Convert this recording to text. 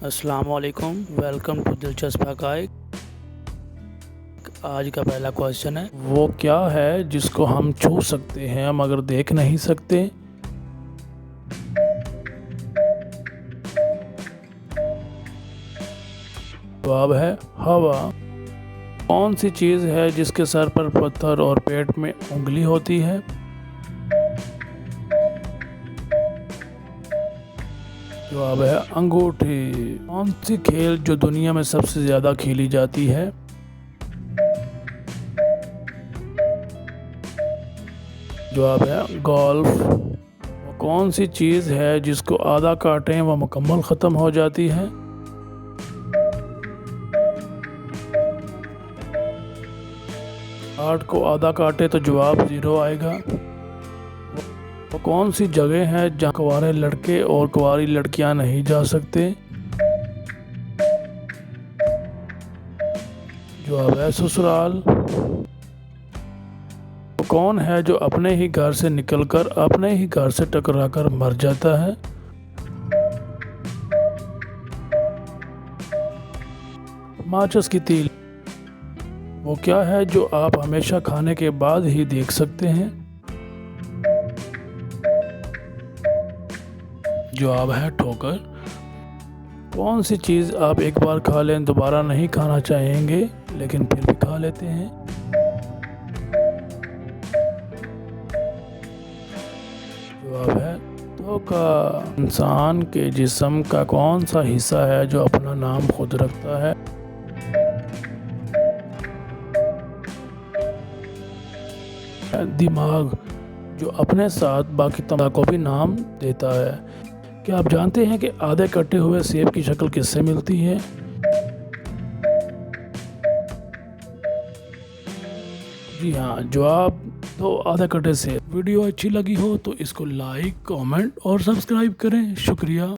अस्सलाम वालेकुम, welcome to दिलचस्प हक़ाइक़। आज का पहला क्वेश्चन है, वो क्या है जिसको हम छू सकते हैं मगर देख नहीं सकते? जवाब है हवा। कौन सी चीज़ है जिसके सर पर पत्थर और पेट में उंगली होती है? जवाब है अंगूठी। कौन सी खेल जो दुनिया में सबसे ज़्यादा खेली जाती है? जवाब है गोल्फ। वो कौन सी चीज़ है जिसको आधा काटें वह मुकम्मल ख़त्म हो जाती है? आठ को आधा काटे तो जवाब 0 आएगा। वो कौन सी जगह है जहाँ कुंवारे लड़के और कुंवारी लड़कियां नहीं जा सकते? जवाब है ससुराल। वो कौन है जो अपने ही घर से निकलकर अपने ही घर से टकराकर मर जाता है? माचिस की तीली। वो क्या है जो आप हमेशा खाने के बाद ही देख सकते हैं? जवाब है ठोकर। कौन सी चीज़ आप एक बार खा लें दोबारा नहीं खाना चाहेंगे लेकिन फिर भी खा लेते हैं? जवाब है धोखा। इंसान के जिस्म का कौन सा हिस्सा है जो अपना नाम खुद रखता है? दिमाग, जो अपने साथ बाकी तमाम को भी नाम देता है। क्या आप जानते हैं कि आधे कटे हुए सेब की शक्ल किससे मिलती है? जी हाँ, जवाब तो आधे कटे सेब। वीडियो अच्छी लगी हो तो इसको लाइक, कमेंट और सब्सक्राइब करें। शुक्रिया।